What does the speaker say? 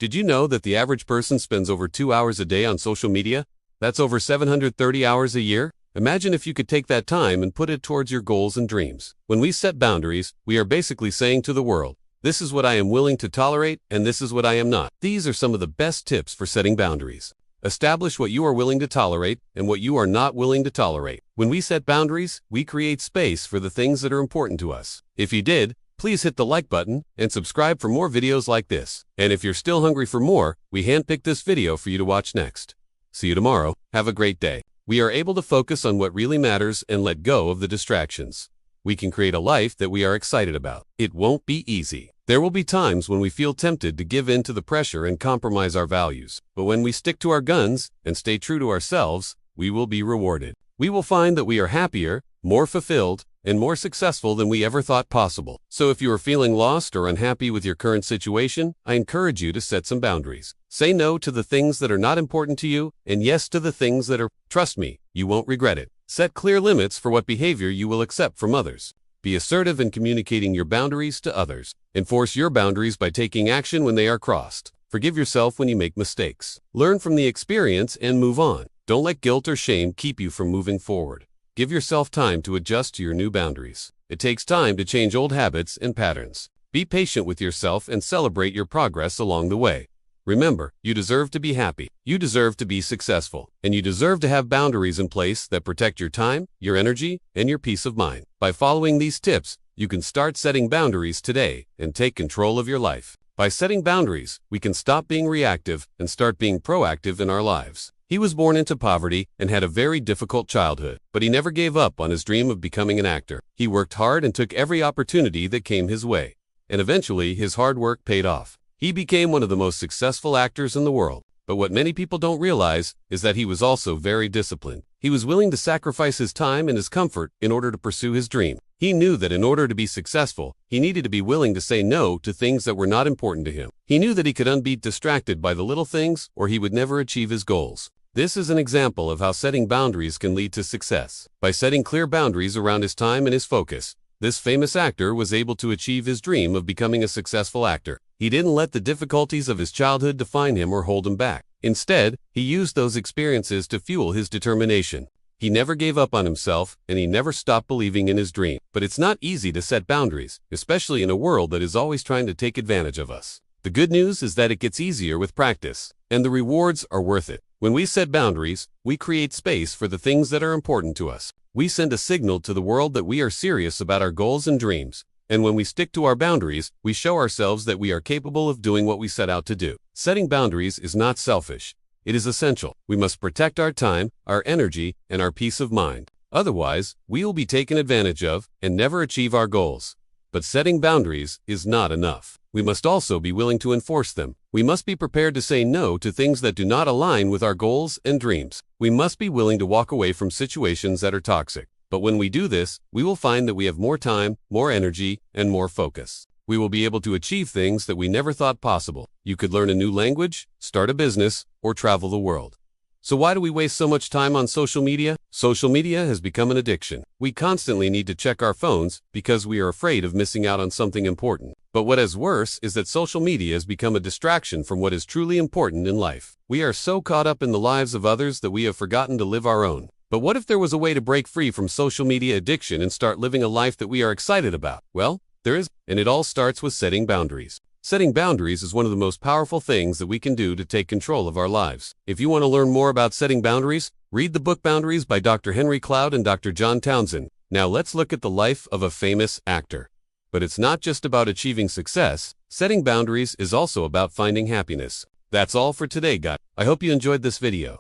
Did you know that the average person spends over 2 hours a day on social media? That's over 730 hours a year. Imagine if you could take that time and put it towards your goals and dreams. When we set boundaries, we are basically saying to the world, this is what I am willing to tolerate and this is what I am not. These are some of the best tips for setting boundaries. Establish what you are willing to tolerate and what you are not willing to tolerate. When we set boundaries, we create space for the things that are important to us. If you did, please hit the like button and subscribe for more videos like this. And if you're still hungry for more, we handpicked this video for you to watch next. See you tomorrow. Have a great day. We are able to focus on what really matters and let go of the distractions. We can create a life that we are excited about. It won't be easy. There will be times when we feel tempted to give in to the pressure and compromise our values. But when we stick to our guns and stay true to ourselves, we will be rewarded. We will find that we are happier, more fulfilled, and more successful than we ever thought possible. So if you are feeling lost or unhappy with your current situation, I encourage you to set some boundaries. Say no to the things that are not important to you and yes to the things that are. Trust me, you won't regret it. Set clear limits for what behavior you will accept from others. Be assertive in communicating your boundaries to others. Enforce your boundaries by taking action when they are crossed. Forgive yourself when you make mistakes. Learn from the experience and move on. Don't let guilt or shame keep you from moving forward. Give yourself time to adjust to your new boundaries. It takes time to change old habits and patterns. Be patient with yourself and celebrate your progress along the way. Remember, you deserve to be happy, you deserve to be successful, and you deserve to have boundaries in place that protect your time, your energy, and your peace of mind. By following these tips, you can start setting boundaries today and take control of your life. By setting boundaries, we can stop being reactive and start being proactive in our lives. He was born into poverty and had a very difficult childhood, but he never gave up on his dream of becoming an actor. He worked hard and took every opportunity that came his way. And eventually, his hard work paid off. He became one of the most successful actors in the world. But what many people don't realize is that he was also very disciplined. He was willing to sacrifice his time and his comfort in order to pursue his dream. He knew that in order to be successful, he needed to be willing to say no to things that were not important to him. He knew that he could not be distracted by the little things or he would never achieve his goals. This is an example of how setting boundaries can lead to success. By setting clear boundaries around his time and his focus, this famous actor was able to achieve his dream of becoming a successful actor. He didn't let the difficulties of his childhood define him or hold him back. Instead, he used those experiences to fuel his determination. He never gave up on himself, and he never stopped believing in his dream. But it's not easy to set boundaries, especially in a world that is always trying to take advantage of us. The good news is that it gets easier with practice, and the rewards are worth it. When we set boundaries, we create space for the things that are important to us. We send a signal to the world that we are serious about our goals and dreams. And when we stick to our boundaries, we show ourselves that we are capable of doing what we set out to do. Setting boundaries is not selfish. It is essential. We must protect our time, our energy, and our peace of mind. Otherwise, we will be taken advantage of and never achieve our goals. But setting boundaries is not enough. We must also be willing to enforce them. We must be prepared to say no to things that do not align with our goals and dreams. We must be willing to walk away from situations that are toxic. But when we do this, we will find that we have more time, more energy, and more focus. We will be able to achieve things that we never thought possible. You could learn a new language, start a business, or travel the world. So why do we waste so much time on social media? Social media has become an addiction. We constantly need to check our phones because we are afraid of missing out on something important. But what is worse is that social media has become a distraction from what is truly important in life. We are so caught up in the lives of others that we have forgotten to live our own. But what if there was a way to break free from social media addiction and start living a life that we are excited about? Well, there is, and it all starts with setting boundaries. Setting boundaries is one of the most powerful things that we can do to take control of our lives. If you want to learn more about setting boundaries, read the book Boundaries by Dr. Henry Cloud and Dr. John Townsend. Now let's look at the life of a famous actor. But it's not just about achieving success. Setting boundaries is also about finding happiness. That's all for today, guys. I hope you enjoyed this video.